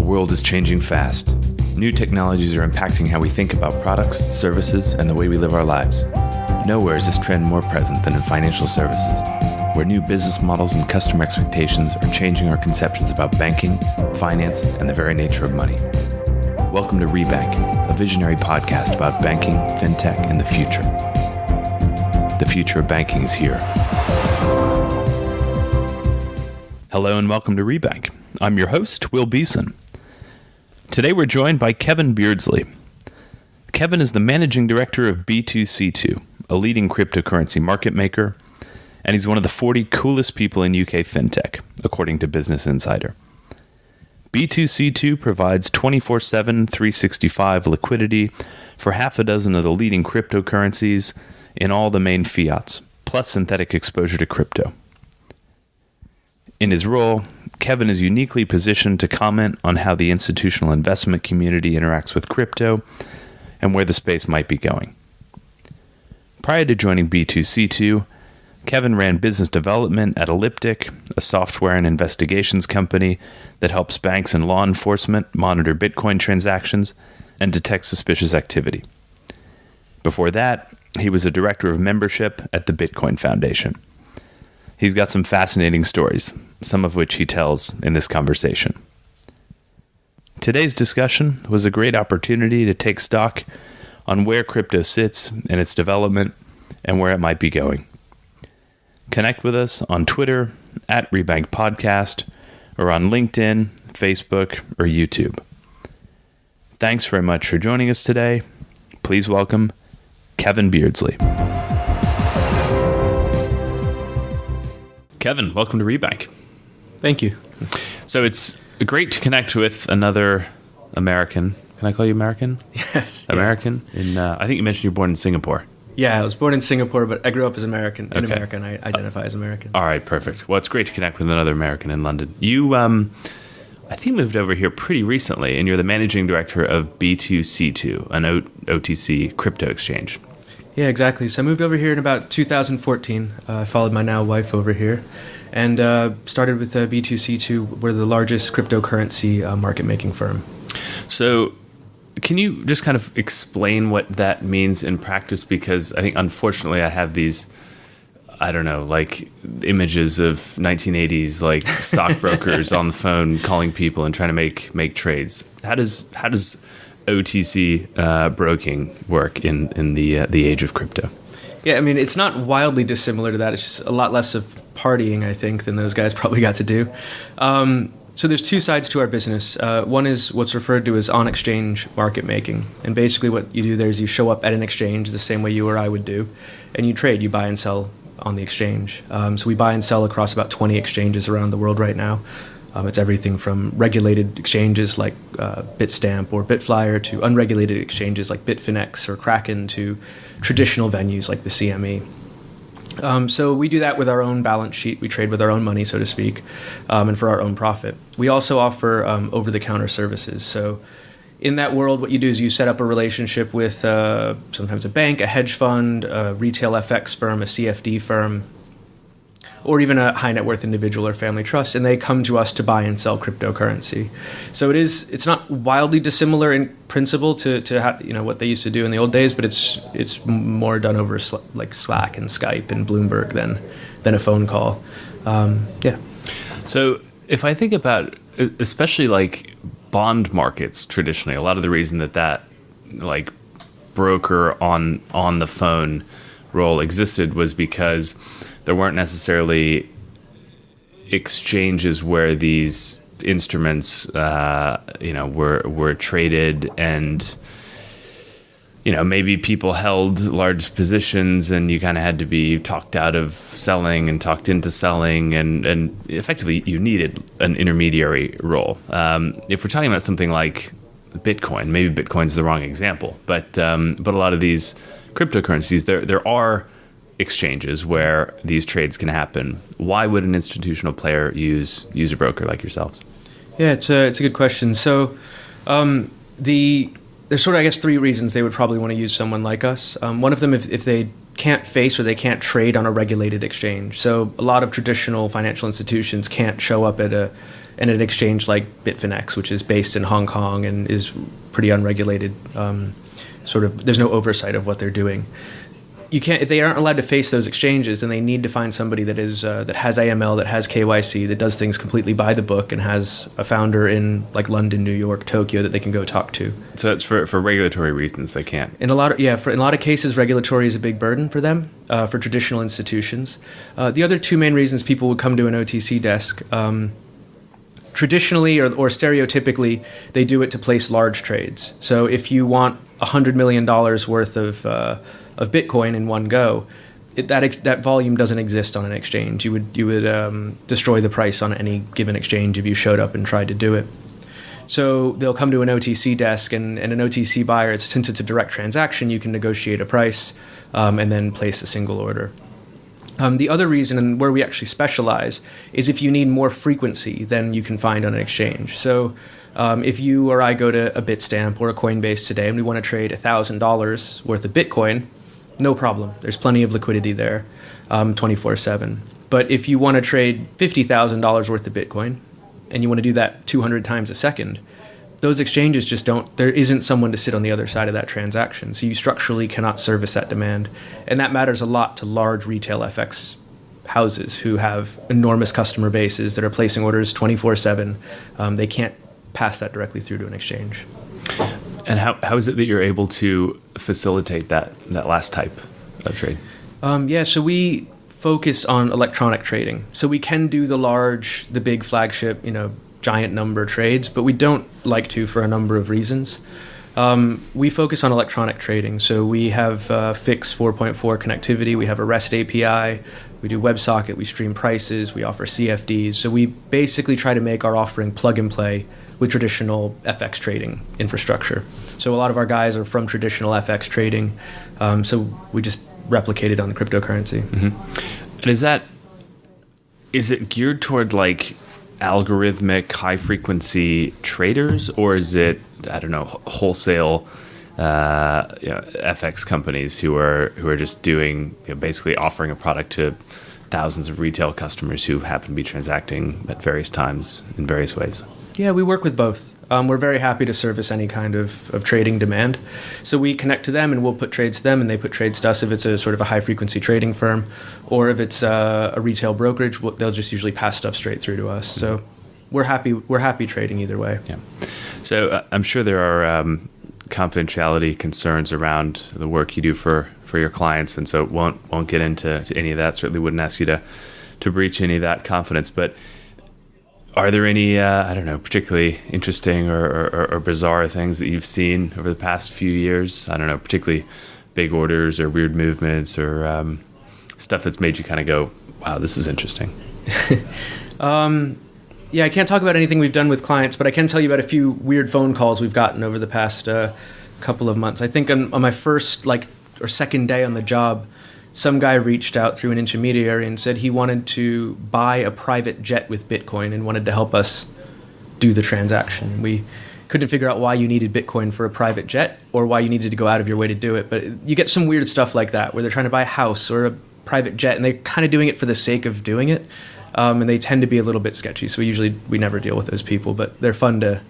world is changing fast. New technologies are impacting how we think about products, services, and the way we live our lives. Nowhere is this trend more present than in financial services, where new business models and customer expectations are changing our conceptions about banking, finance, and the very nature of money. Welcome to Rebank, a visionary podcast about banking, fintech, and the future. The future of banking is here. Hello and welcome to Rebank. I'm your host, Will Beeson. Today we're joined by Gavin Beardsley. Gavin is the Managing Director of B2C2, a leading cryptocurrency market maker, and he's one of the 40 coolest people in UK fintech, according to Business Insider. B2C2 provides 24/7, 365 liquidity for half a dozen of the leading cryptocurrencies in all the main fiats, plus synthetic exposure to crypto. In his role, Gavin is uniquely positioned to comment on how the institutional investment community interacts with crypto and where the space might be going. Prior to joining B2C2, Gavin ran business development at Elliptic, a software and investigations company that helps banks and law enforcement monitor Bitcoin transactions and detect suspicious activity. Before that, he was a director of membership at the Bitcoin Foundation. He's got some fascinating stories, some of which he tells in this conversation. Today's discussion was a great opportunity to take stock on where crypto sits in its development and where it might be going. Connect with us on Twitter at Rebank Podcast or on LinkedIn, Facebook, or YouTube. Thanks very much for joining us today. Please welcome Gavin Beardsley. Gavin, welcome to Rebank. Thank you. So it's great to connect with another American. Can I call you American? Yes. American? Yeah. I think you mentioned you're born in Singapore. Yeah, I was born in Singapore, but I grew up as American. In Okay. America, and I identify as American. All right, perfect. Well, it's great to connect with another American in London. You, I think, moved over here pretty recently, and you're the Managing Director of B2C2, an OTC crypto exchange. Yeah, exactly. So I moved over here in about 2014. I followed my now wife over here and started with B2C2. We're the largest cryptocurrency market-making firm. So can you just kind of explain what that means in practice? Because I think, unfortunately, I have these, I don't know, like images of 1980s, like stockbrokers on the phone calling people and trying to make trades. How does OTC broking work in the age of crypto? Yeah, I mean, it's not wildly dissimilar to that. It's just a lot less of partying, I think, than those guys probably got to do. So there's two sides to our business. One is what's referred to as on-exchange market making. And basically what you do there is you show up at an exchange the same way you or I would do, and you trade. You buy and sell on the exchange. So we buy and sell across about 20 exchanges around the world right now. It's everything from regulated exchanges like Bitstamp or Bitflyer to unregulated exchanges like Bitfinex or Kraken to traditional venues like the CME. So we do that with our own balance sheet. We trade with our own money, so to speak, and for our own profit. We also offer over-the-counter services. So in that world, what you do is you set up a relationship with sometimes a bank, a hedge fund, a retail FX firm, a CFD firm, or even a high net worth individual or family trust, and they come to us to buy and sell cryptocurrency. So it's not wildly dissimilar in principle to what they used to do in the old days, but it's more done over like Slack and Skype and Bloomberg than a phone call. Yeah. So if I think about, especially like bond markets traditionally, a lot of the reason that like broker on the phone role existed was because there weren't necessarily exchanges where these instruments, were traded, and maybe people held large positions, and you kind of had to be talked out of selling and talked into selling, and effectively you needed an intermediary role. If we're talking about something like Bitcoin, maybe Bitcoin's the wrong example, but a lot of these cryptocurrencies, there are exchanges where these trades can happen. Why would an institutional player use a broker like yourselves? Yeah, it's a good question. So there's sort of, I guess, three reasons they would probably want to use someone like us. One of them, if they can't face or they can't trade on a regulated exchange. So a lot of traditional financial institutions can't show up at an exchange like Bitfinex, which is based in Hong Kong and is pretty unregulated. There's no oversight of what they're doing. If they aren't allowed to face those exchanges, then they need to find somebody that has AML, that has KYC, that does things completely by the book, and has a founder in like London, New York, Tokyo that they can go talk to. So that's for regulatory reasons they can't. In a lot of cases, regulatory is a big burden for them, for traditional institutions. The other two main reasons people would come to an OTC desk, traditionally or stereotypically, they do it to place large trades. So if you want $100 million worth of Bitcoin in one go, that volume doesn't exist on an exchange. You would destroy the price on any given exchange if you showed up and tried to do it. So they'll come to an OTC desk, and an OTC buyer, since it's a direct transaction, you can negotiate a price and then place a single order. The other reason, and where we actually specialize, is if you need more frequency than you can find on an exchange. So if you or I go to a Bitstamp or a Coinbase today and we want to trade $1,000 worth of Bitcoin, no problem. There's plenty of liquidity there 24/7. But if you want to trade $50,000 worth of Bitcoin and you want to do that 200 times a second, those exchanges just there isn't someone to sit on the other side of that transaction. So you structurally cannot service that demand. And that matters a lot to large retail FX houses who have enormous customer bases that are placing orders 24/7. They can't pass that directly through to an exchange. And how is it that you're able to facilitate that last type of trade? So we focus on electronic trading. So we can do the big flagship, giant number trades, but we don't like to for a number of reasons. We focus on electronic trading. So we have fixed 4.4 connectivity. We have a REST API. We do WebSocket. We stream prices. We offer CFDs. So we basically try to make our offering plug and play with traditional FX trading infrastructure. So a lot of our guys are from traditional FX trading. So we just replicate it on the cryptocurrency. Mm-hmm. And is it geared toward like algorithmic high frequency traders, or is it, I don't know, wholesale FX companies who are just doing, basically offering a product to thousands of retail customers who happen to be transacting at various times in various ways? Yeah, we work with both. We're very happy to service any kind of trading demand. So we connect to them and we'll put trades to them and they put trades to us if it's a sort of a high frequency trading firm, or if it's a retail brokerage, they'll just usually pass stuff straight through to us. So we're happy trading either way. Yeah. So I'm sure there are confidentiality concerns around the work you do for your clients, and so won't get into any of that. Certainly wouldn't ask you to breach any of that confidence, but are there any, particularly interesting or bizarre things that you've seen over the past few years? I don't know, particularly big orders or weird movements or stuff that's made you kind of go, wow, this is interesting. I can't talk about anything we've done with clients, but I can tell you about a few weird phone calls we've gotten over the past couple of months. I think on my first or second day on the job, some guy reached out through an intermediary and said he wanted to buy a private jet with Bitcoin and wanted to help us do the transaction. We couldn't figure out why you needed Bitcoin for a private jet or why you needed to go out of your way to do it. But you get some weird stuff like that where they're trying to buy a house or a private jet and they're kind of doing it for the sake of doing it. And they tend to be a little bit sketchy. So we never deal with those people, but they're fun to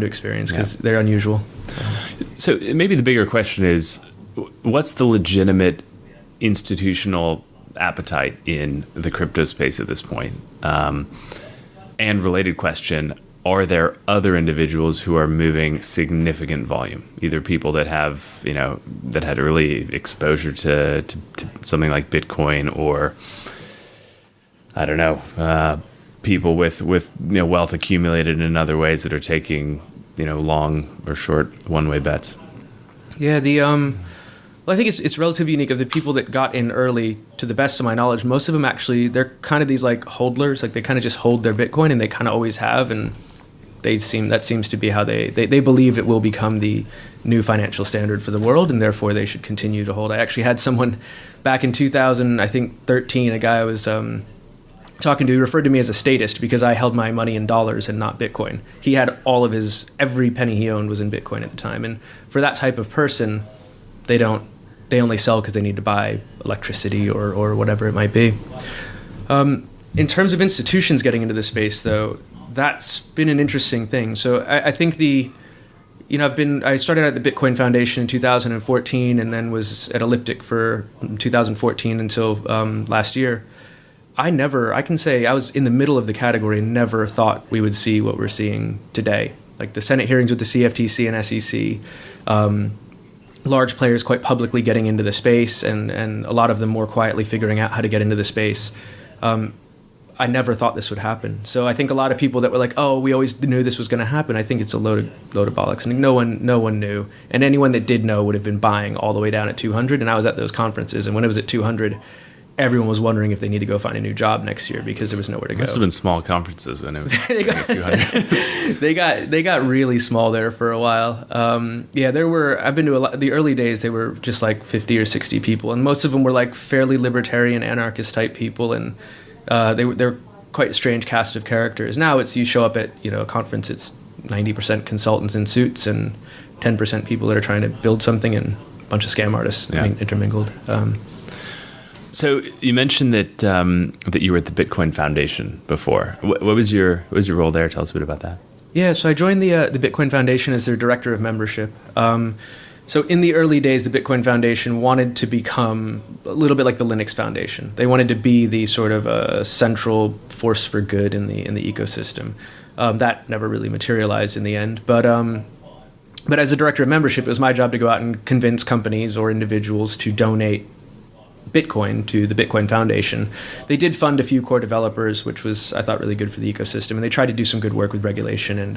experience because they're unusual. So maybe the bigger question is, what's the legitimate institutional appetite in the crypto space at this point? And related question, are there other individuals who are moving significant volume, either people that have, that had early exposure to something like Bitcoin, or I don't know, people with wealth accumulated in other ways that are taking, long or short one-way bets? Yeah, I think it's relatively unique. Of the people that got in early, to the best of my knowledge, most of them actually, they're kind of these hodlers, they kind of just hold their Bitcoin and they kind of always have, and that seems to be how they believe it will become the new financial standard for the world, and therefore they should continue to hold. I actually had someone back in 2013, a guy I was talking to, he referred to me as a statist because I held my money in dollars and not Bitcoin. He had every penny he owned was in Bitcoin at the time, and for that type of person, they don't they only sell because they need to buy electricity or whatever it might be. In terms of institutions getting into the space, though, that's been an interesting thing. So I think I started at the Bitcoin Foundation in 2014 and then was at Elliptic for 2014 until last year. I can say I was in the middle of the category and never thought we would see what we're seeing today. Like the Senate hearings with the CFTC and SEC, large players quite publicly getting into the space and a lot of them more quietly figuring out how to get into the space. I never thought this would happen. So I think a lot of people that were like, oh, we always knew this was going to happen, I think it's a load of bollocks. And no one knew. And anyone that did know would have been buying all the way down at 200. And I was at those conferences. And when it was at 200, everyone was wondering if they need to go find a new job next year because there was nowhere to go. Must have been small conferences when it was 200. they got really small there for a while. I've been to the early days, they were just like 50 or 60 people. And most of them were like fairly libertarian, anarchist type people. And they're quite a strange cast of characters. Now you show up at a conference, it's 90% consultants in suits and 10% people that are trying to build something and a bunch of scam artists intermingled. So you mentioned that you were at the Bitcoin Foundation before. What was your role there? Tell us a bit about that. Yeah, so I joined the Bitcoin Foundation as their director of membership. So in the early days, the Bitcoin Foundation wanted to become a little bit like the Linux Foundation. They wanted to be the sort of central force for good in the ecosystem. That never really materialized in the end. But as the director of membership, it was my job to go out and convince companies or individuals to donate Bitcoin to the Bitcoin Foundation. They did fund a few core developers, which was, I thought, really good for the ecosystem. And they tried to do some good work with regulation and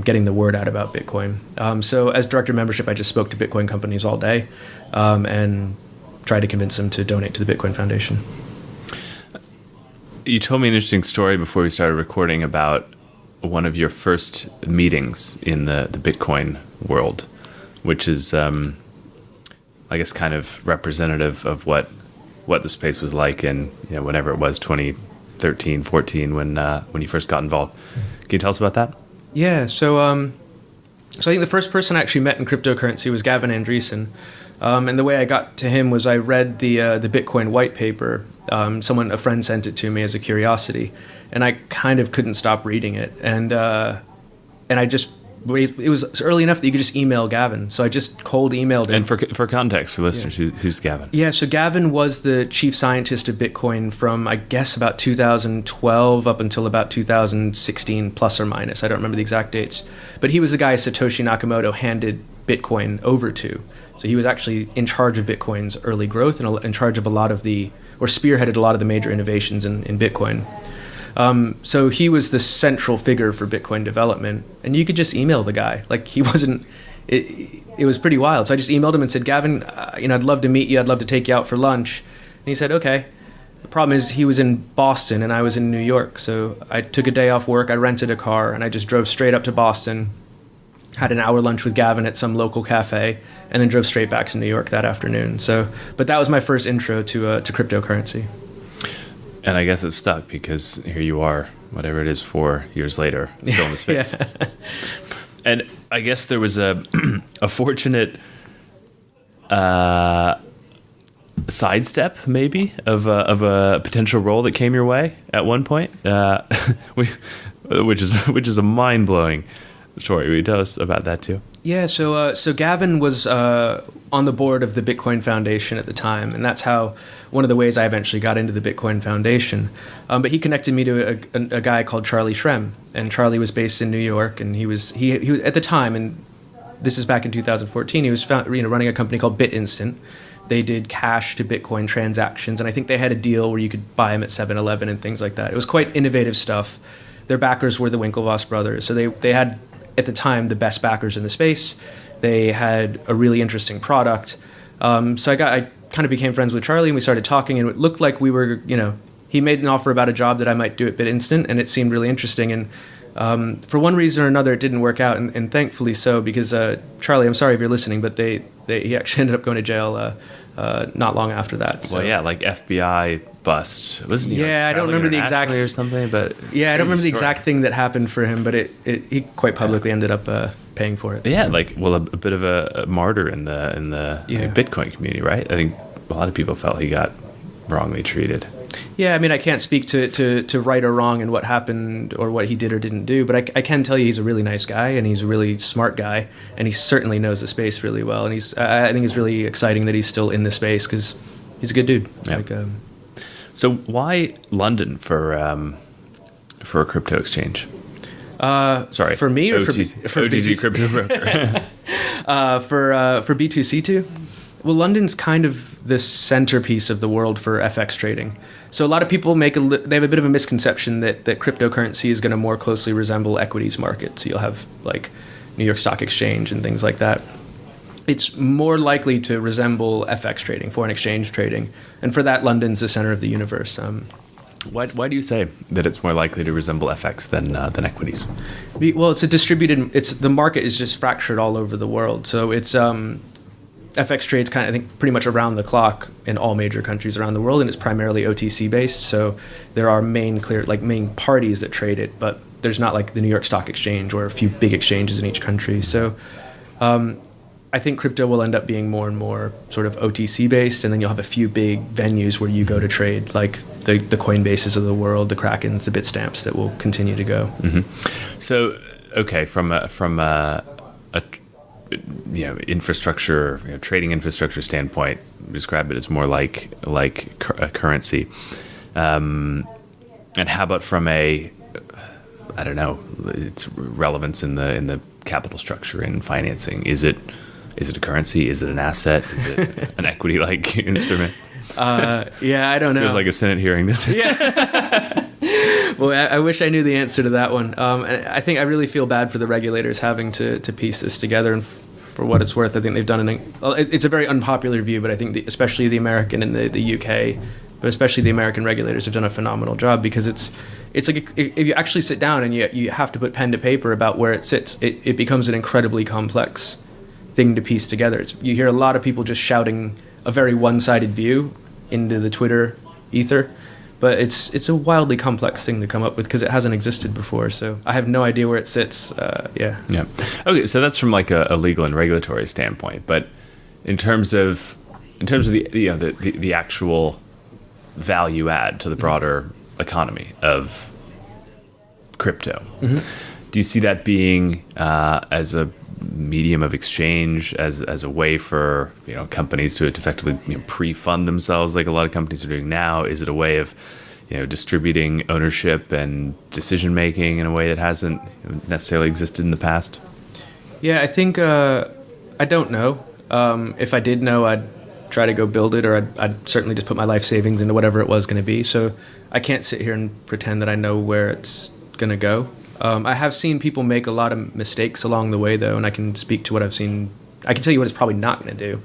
getting the word out about Bitcoin. So as director of membership, I just spoke to Bitcoin companies all day and tried to convince them to donate to the Bitcoin Foundation. You told me an interesting story before we started recording about one of your first meetings in the Bitcoin world, which is I guess kind of representative of what the space was like in whenever it was 2013, 14 when you first got involved. Can you tell us about that? Yeah, so I think the first person I actually met in cryptocurrency was Gavin Andresen, and the way I got to him was I read the Bitcoin white paper. A friend sent it to me as a curiosity, and I kind of couldn't stop reading it, and I just. It was early enough that you could just email Gavin. So I just cold emailed him. And for context, for listeners, who's Gavin? Yeah, so Gavin was the chief scientist of Bitcoin from, I guess, about 2012 up until about 2016, plus or minus. I don't remember the exact dates. But he was the guy Satoshi Nakamoto handed Bitcoin over to. So he was actually in charge of Bitcoin's early growth and in charge of spearheaded a lot of the major innovations in Bitcoin. So he was the central figure for Bitcoin development, and you could just email the guy. Like he wasn't. It was pretty wild. So I just emailed him and said, Gavin, I'd love to meet you. I'd love to take you out for lunch. And he said, okay. The problem is he was in Boston and I was in New York. So I took a day off work. I rented a car and I just drove straight up to Boston, had an hour lunch with Gavin at some local cafe, and then drove straight back to New York that afternoon. But that was my first intro to cryptocurrency. And I guess it stuck because here you are, whatever it is, 4 years later, still in the space. Yeah. And I guess there was a fortunate sidestep, maybe, of a potential role that came your way at one point, which is a mind-blowing story. Will you tell us about that too? Yeah, so Gavin was on the board of the Bitcoin Foundation at the time, and that's how one of the ways I eventually got into the Bitcoin Foundation. But he connected me to a guy called Charlie Shrem, and Charlie was based in New York, and he was at the time, and this is back in 2014. He was running a company called BitInstant. They did cash to Bitcoin transactions, and I think they had a deal where you could buy them at 7-Eleven and things like that. It was quite innovative stuff. Their backers were the Winklevoss brothers, so they had at the time the best backers in the space. They had a really interesting product. So I kind of became friends with Charlie, and we started talking, and it looked like we were, he made an offer about a job that I might do at BitInstant, and it seemed really interesting. And for one reason or another, it didn't work out, and thankfully so, because Charlie, I'm sorry if you're listening, but he actually ended up going to jail not long after that. So. Well, yeah, like FBI bust, wasn't he? Yeah, I don't remember the exact or something, but yeah, I don't remember the exact thing that happened for him, but he quite publicly ended up paying for it. Yeah, like a bit of a martyr in the Bitcoin community, right? I think a lot of people felt he got wrongly treated. Yeah, I mean, I can't speak to right or wrong and what happened or what he did or didn't do, but I can tell you he's a really nice guy and he's a really smart guy and he certainly knows the space really well. And I think it's really exciting that he's still in the space because he's a good dude. Yeah. So why London for a crypto exchange? Sorry, for me or OTC, for OTC crypto broker. For B2C2. Well, London's kind of the centerpiece of the world for FX trading. So a lot of people they have a bit of a misconception that cryptocurrency is going to more closely resemble equities markets. So you'll have like New York Stock Exchange and things like that. It's more likely to resemble FX trading, foreign exchange trading, and for that, London's the center of the universe. Why do you say that it's more likely to resemble FX than equities? Well, it's the market is just fractured all over the world. So it's FX trades I think pretty much around the clock in all major countries around the world, and it's primarily OTC based. So there are main parties that trade it, but there's not like the New York Stock Exchange or a few big exchanges in each country. So I think crypto will end up being more and more sort of OTC based, and then you'll have a few big venues where you go to trade, like the Coinbases of the world, the Krakens, the Bitstamps that will continue to go. Mm-hmm. So, okay, from a infrastructure, trading infrastructure standpoint, describe it as more like a currency. And how about from its relevance in the capital structure and financing? Is it a currency? Is it an asset? Is it an equity-like instrument? Yeah, I don't know. Feels like a Senate hearing this. Yeah. Well, I wish I knew the answer to that one. And I think I really feel bad for the regulators having to piece this together. And for what it's worth, I think they've done it's a very unpopular view, but I think especially the American and the UK, but especially the American regulators have done a phenomenal job, because it's like if you actually sit down and you have to put pen to paper about where it sits, it becomes an incredibly complex thing to piece together. You hear a lot of people just shouting a very one-sided view into the Twitter ether, but it's a wildly complex thing to come up with because it hasn't existed before. So I have no idea where it sits. Yeah. Okay, so that's from like a legal and regulatory standpoint, but in terms of the actual value add to the broader economy of crypto, do you see that being as a medium of exchange, as a way for companies to effectively pre-fund themselves, like a lot of companies are doing now? Is it a way of distributing ownership and decision making in a way that hasn't necessarily existed in the past? Yeah, I think I don't know. If I did know, I'd try to go build it, or I'd certainly just put my life savings into whatever it was going to be. So I can't sit here and pretend that I know where it's going to go. I have seen people make a lot of mistakes along the way, though, and I can speak to what I've seen. I can tell you what it's probably not going to do.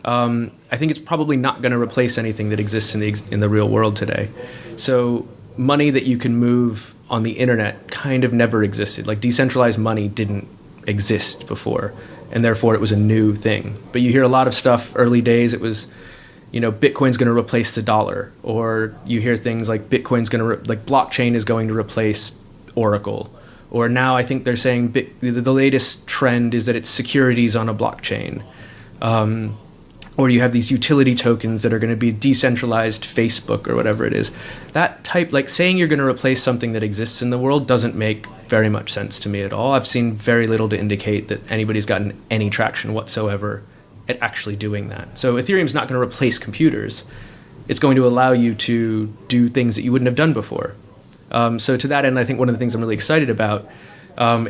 I think it's probably not going to replace anything that exists in the real world today. So money that you can move on the internet kind of never existed. Like decentralized money didn't exist before, and therefore it was a new thing. But you hear a lot of stuff early days. It was, Bitcoin's going to replace the dollar, or you hear things like Bitcoin's going to like blockchain is going to replace Oracle, or now I think they're saying the latest trend is that it's securities on a blockchain, or you have these utility tokens that are going to be decentralized Facebook or whatever it is. That type, like saying you're going to replace something that exists in the world, doesn't make very much sense to me at all. I've seen very little to indicate that anybody's gotten any traction whatsoever at actually doing that. So Ethereum's not going to replace computers. It's going to allow you to do things that you wouldn't have done before. So to that end, I think one of the things I'm really excited about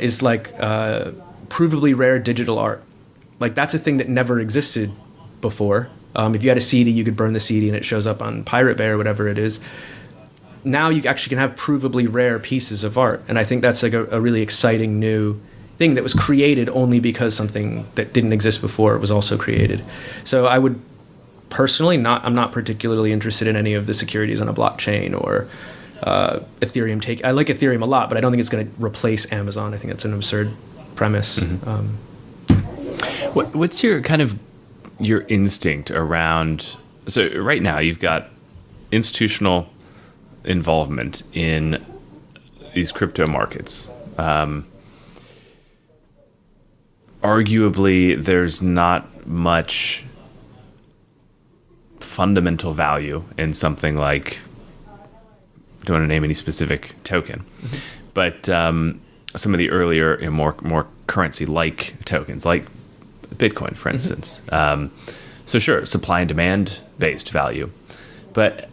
is like provably rare digital art. Like that's a thing that never existed before. If you had a CD, you could burn the CD and it shows up on Pirate Bay or whatever it is. Now you actually can have provably rare pieces of art. And I think that's like a really exciting new thing that was created only because something that didn't exist before was also created. So I would personally I'm not particularly interested in any of the securities on a blockchain or Ethereum I like Ethereum a lot, but I don't think it's going to replace Amazon. I think it's an absurd premise. What's your kind of your instinct around? So right now you've got institutional involvement in these crypto markets. Arguably, there's not much fundamental value in something like, don't want to name any specific token, but some of the earlier and more currency-like tokens, like Bitcoin, for instance. So sure, supply and demand-based value. But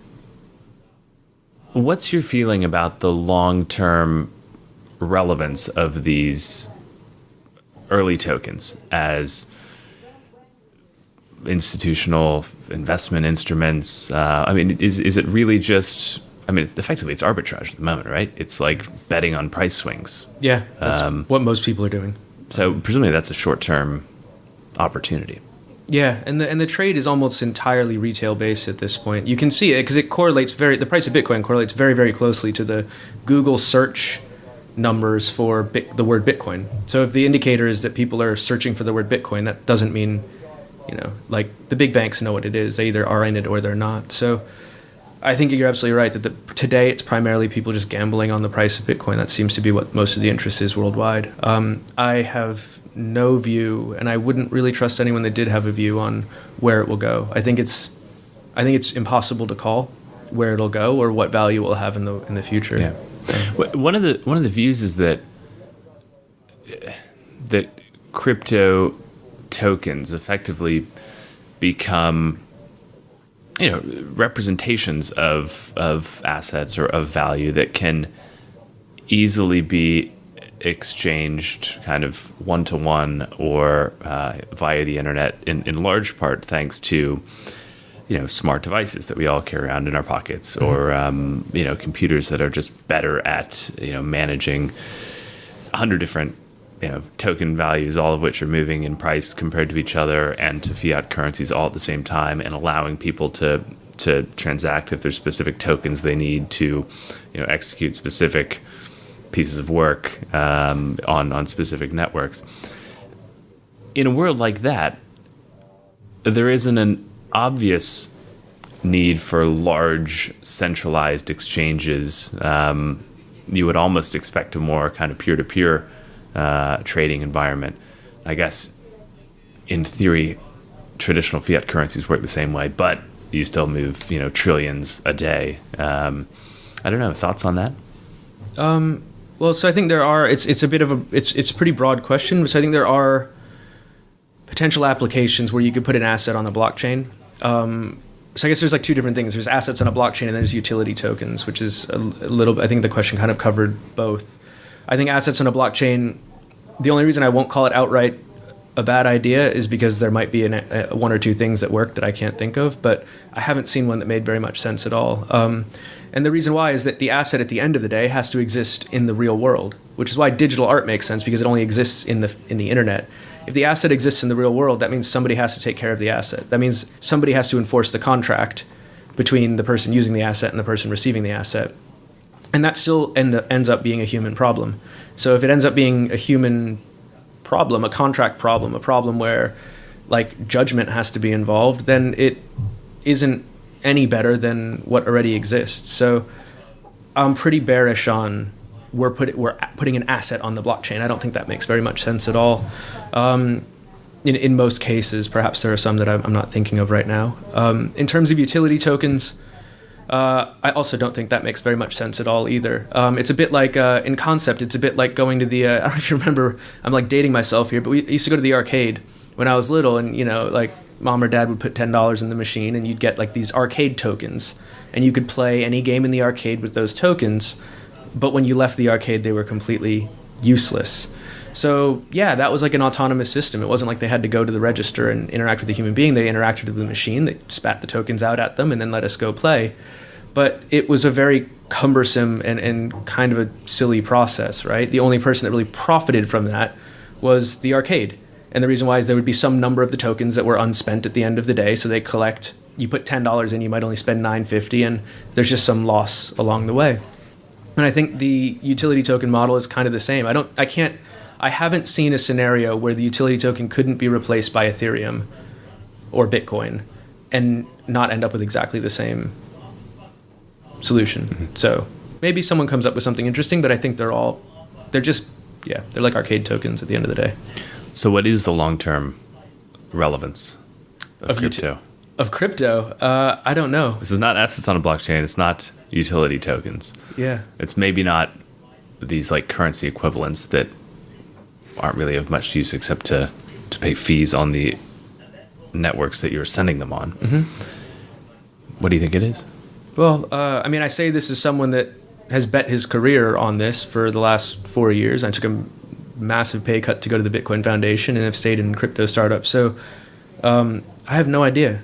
what's your feeling about the long-term relevance of these early tokens as institutional investment instruments? I mean, is it really just, I mean, effectively it's arbitrage at the moment, right? It's like betting on price swings. Yeah, that's what most people are doing. So presumably that's a short-term opportunity. Yeah, and the trade is almost entirely retail based at this point. You can see it because it correlates the price of Bitcoin correlates very, very closely to the Google search numbers for the word Bitcoin. So if the indicator is that people are searching for the word Bitcoin, that doesn't mean, like the big banks know what it is. They either are in it or they're not. So I think you're absolutely right that today it's primarily people just gambling on the price of Bitcoin. That seems to be what most of the interest is worldwide. I have no view, and I wouldn't really trust anyone that did have a view on where it will go. I think it's impossible to call where it'll go or what value it will have in the future. Yeah. One of the views is that crypto tokens effectively become representations of assets or of value that can easily be exchanged kind of one-to-one or via the internet in large part thanks to smart devices that we all carry around in our pockets, or computers that are just better at managing 100 different token values, all of which are moving in price compared to each other and to fiat currencies all at the same time, and allowing people to transact if there's specific tokens they need to execute specific pieces of work on specific networks. In a world like that, there isn't an obvious need for large centralized exchanges. You would almost expect a more kind of peer-to-peer trading environment. I guess in theory, traditional fiat currencies work the same way, but you still move trillions a day. I don't know. Thoughts on that? Well, so I think there are. It's a bit of it's a pretty broad question. So I think there are potential applications where you could put an asset on a blockchain. So I guess there's like two different things. There's assets on a blockchain, and there's utility tokens, which is a little. I think the question kind of covered both. I think assets on a blockchain. The only reason I won't call it outright a bad idea is because there might be one or two things that work that I can't think of, but I haven't seen one that made very much sense at all. And the reason why is that the asset at the end of the day has to exist in the real world, which is why digital art makes sense, because it only exists in the internet. If the asset exists in the real world, that means somebody has to take care of the asset. That means somebody has to enforce the contract between the person using the asset and the person receiving the asset. And that still ends up being a human problem. So if it ends up being a human problem, a contract problem, a problem where like judgment has to be involved, then it isn't any better than what already exists. So I'm pretty bearish on we're putting an asset on the blockchain. I don't think that makes very much sense at all. In most cases, perhaps there are some that I'm not thinking of right now. In terms of utility tokens, I also don't think that makes very much sense at all either. It's a bit like, in concept, it's a bit like going to the, I don't know if you remember, I'm like dating myself here, but we used to go to the arcade when I was little, and like mom or dad would put $10 in the machine and you'd get like these arcade tokens, and you could play any game in the arcade with those tokens, but when you left the arcade, they were completely useless. So yeah, that was like an autonomous system. It wasn't like they had to go to the register and interact with a human being. They interacted with the machine. They spat the tokens out at them and then let us go play. But it was a very cumbersome and kind of a silly process, right? The only person that really profited from that was the arcade. And the reason why is there would be some number of the tokens that were unspent at the end of the day. So they collect, you put $10 in, you might only spend $9.50, and there's just some loss along the way. And I think the utility token model is kind of the same. I haven't seen a scenario where the utility token couldn't be replaced by Ethereum or Bitcoin and not end up with exactly the same solution. So maybe someone comes up with something interesting, but I think they're like arcade tokens at the end of the day. So what is the long-term relevance of crypto? Of crypto? I don't know. This is not assets on a blockchain. It's not utility tokens. Yeah. It's maybe not these like currency equivalents that aren't really of much use except to pay fees on the networks that you're sending them on. What do you think it is? Well, I say this as someone that has bet his career on this for the last 4 years. I took a massive pay cut to go to the Bitcoin Foundation and have stayed in crypto startups. So I have no idea.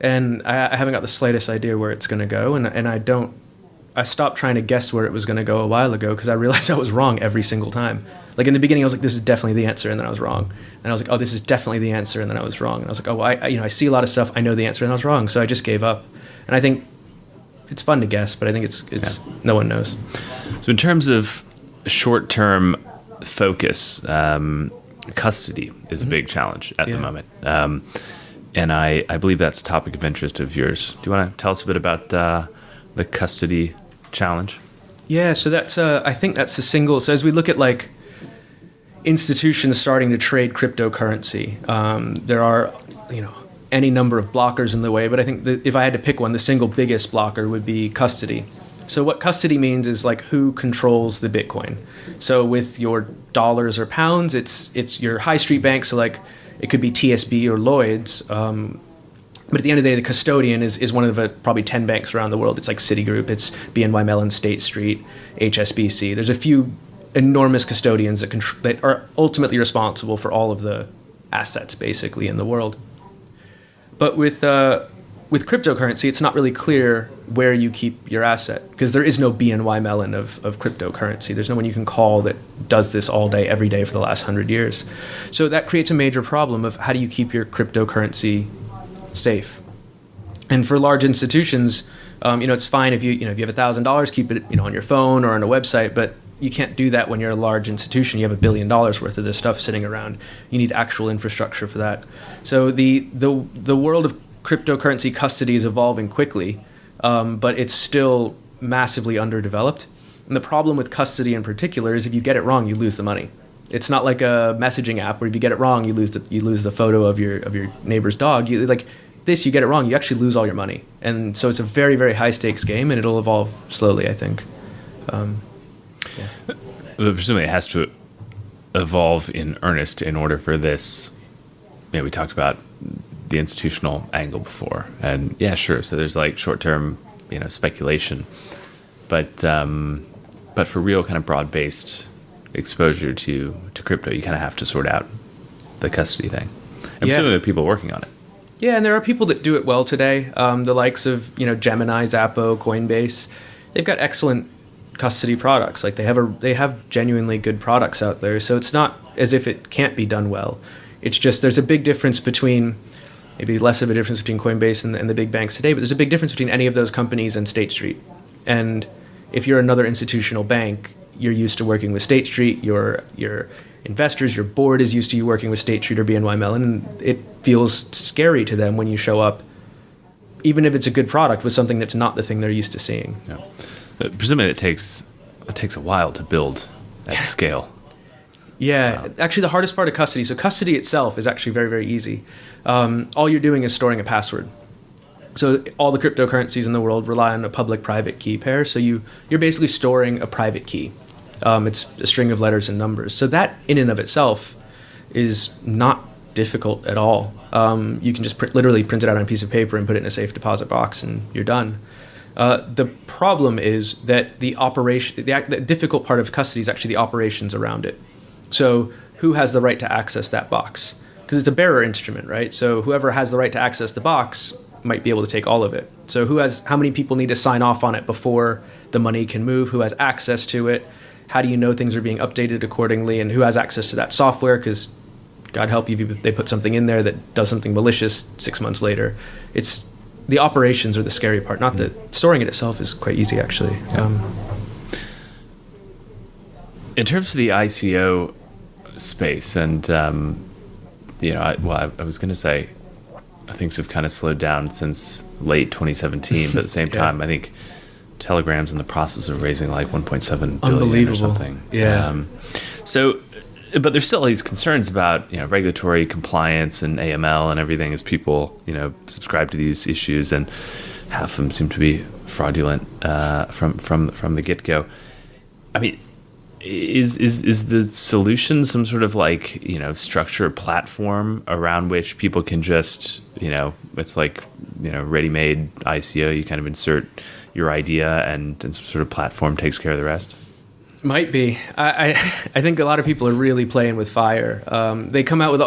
And I haven't got the slightest idea where it's going to go. And I stopped trying to guess where it was going to go a while ago because I realized I was wrong every single time. Like in the beginning, I was like, this is definitely the answer. And then I was wrong. And I was like, oh, this is definitely the answer. And then I was wrong. And I was like, oh, well, I see a lot of stuff. I know the answer. And I was wrong. So I just gave up. And I think it's fun to guess, but I think it's no one knows. So in terms of short-term focus, custody is a big challenge at the moment. And I believe that's a topic of interest of yours. Do you want to tell us a bit about the custody challenge? Yeah, so that's I think that's the single. So as we look at like institutions starting to trade cryptocurrency, there are any number of blockers in the way, but I think that if I had to pick one, the single biggest blocker would be custody. So what custody means is like who controls the Bitcoin. So with your dollars or pounds, it's your high street bank. So like it could be TSB or Lloyd's. But at the end of the day, the custodian is one of the probably 10 banks around the world. It's like Citigroup, it's BNY Mellon, State Street, HSBC. There's a few enormous custodians that are ultimately responsible for all of the assets basically in the world. But with cryptocurrency, it's not really clear where you keep your asset because there is no BNY Mellon of cryptocurrency. There's no one you can call that does this all day, every day for the last 100 years. So that creates a major problem of how do you keep your cryptocurrency safe? And for large institutions, it's fine if you have $1,000, keep it on your phone or on a website, but you can't do that when you're a large institution. You have $1 billion worth of this stuff sitting around. You need actual infrastructure for that. So the world of cryptocurrency custody is evolving quickly, but it's still massively underdeveloped. And the problem with custody in particular is if you get it wrong, you lose the money. It's not like a messaging app where if you get it wrong, you lose the photo of your neighbor's dog. You get it wrong, you actually lose all your money. And so it's a very, very high stakes game, and it'll evolve slowly, I think. Presumably it has to evolve in earnest in order for this. We talked about the institutional angle before, and yeah, sure. So there's like short-term, speculation, but for real kind of broad-based exposure to crypto, you kind of have to sort out the custody thing. And presumably there are people working on it. Yeah, and there are people that do it well today. The likes of Gemini, Zappo, Coinbase. They've got excellent custody products. Like they have genuinely good products out there. So it's not as if it can't be done well. It's just there's a big difference between, maybe less of a difference between Coinbase and the big banks today, but there's a big difference between any of those companies and State Street. And if you're another institutional bank, you're used to working with State Street, your investors, your board is used to you working with State Street or BNY Mellon, and it feels scary to them when you show up, even if it's a good product, with something that's not the thing they're used to seeing. Yeah. Presumably it takes a while to build at scale. Yeah, actually the hardest part of custody, so custody itself is actually very, very easy. All you're doing is storing a password. So all the cryptocurrencies in the world rely on a public-private key pair, so you're basically storing a private key. It's a string of letters and numbers. So that in and of itself is not difficult at all. You can just literally print it out on a piece of paper and put it in a safe deposit box and you're done. The problem is that the difficult part of custody is actually the operations around it. So who has the right to access that box? Because it's a bearer instrument, right? So whoever has the right to access the box might be able to take all of it. So how many people need to sign off on it before the money can move? Who has access to it? How do you know things are being updated accordingly? And who has access to that software? Because God help you if they put something in there that does something malicious 6 months later. It's the operations are the scary part. Not that storing it itself is quite easy, actually. In terms of the ICO space, and I was going to say things have kind of slowed down since late 2017, but at the same time, I think Telegram's in the process of raising like 1.7 billion Unbelievable. or something. Yeah. But there's still these concerns about regulatory compliance and AML and everything as people subscribe to these issues, and half of them seem to be fraudulent from the get-go. I mean, is the solution some sort of like structure platform around which people can just it's like ready-made ICO, you kind of insert your idea and some sort of platform takes care of the rest? Might be. I think a lot of people are really playing with fire. They come out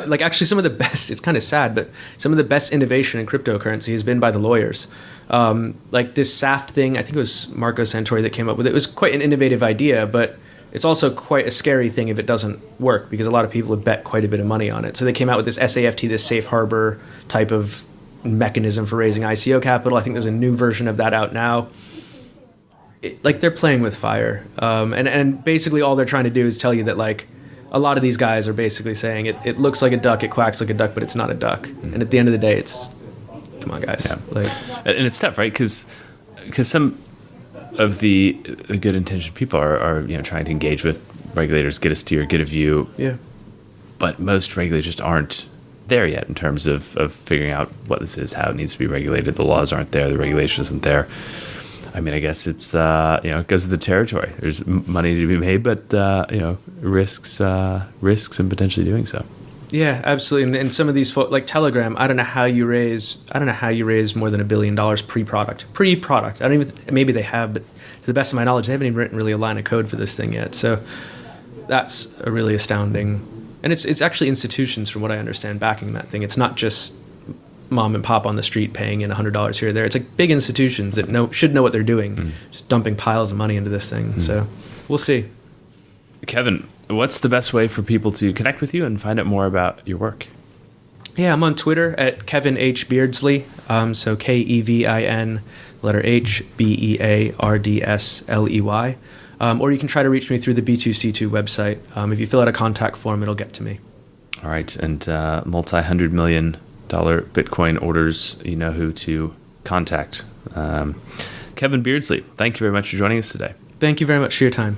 like actually some of the best. It's kind of sad, but some of the best innovation in cryptocurrency has been by the lawyers. Like this SAFT thing, I think it was Marco Santori that came up with it. It was quite an innovative idea, but it's also quite a scary thing if it doesn't work, because a lot of people have bet quite a bit of money on it. So they came out with this SAFT, this safe harbor type of mechanism for raising ICO capital. I think there's a new version of that out now. They're playing with fire, and basically all they're trying to do is tell you that like a lot of these guys are basically saying it looks like a duck, it quacks like a duck, but it's not a duck. And at the end of the day, it's come on, guys. Yeah. And it's tough, right? Because some of the good intentioned people are trying to engage with regulators, get a steer, get a view. Yeah. But most regulators just aren't there yet in terms of figuring out what this is, how it needs to be regulated. The laws aren't there, the regulation isn't there. I mean, I guess it's it goes to the territory. There's money to be made, but risks in potentially doing so. Yeah, absolutely. And some of these folks, like Telegram, I don't know how you raise more than $1 billion pre-product. I don't even. Maybe they have, but to the best of my knowledge, they haven't even written really a line of code for this thing yet. So that's a really astounding. And it's actually institutions, from what I understand, backing that thing. It's not just mom and pop on the street paying in $100 here or there. It's like big institutions that should know what they're doing, just dumping piles of money into this thing. So we'll see. Kevin, what's the best way for people to connect with you and find out more about your work? Yeah, I'm on Twitter at Kevin H. Beardsley. So Kevin, letter H, Beardsley. Or you can try to reach me through the B2C2 website. If you fill out a contact form, it'll get to me. All right. And multi-$100 million Bitcoin orders, you know who to contact. Kevin Beardsley, thank you very much for joining us today. Thank you very much for your time.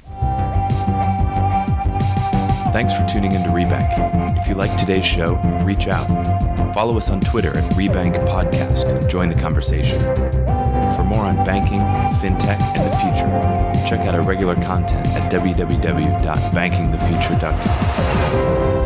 Thanks for tuning into Rebank. If you like today's show, reach out. Follow us on Twitter at Rebank Podcast and join the conversation. For more on banking, fintech, and the future, check out our regular content at www.bankingthefuture.com.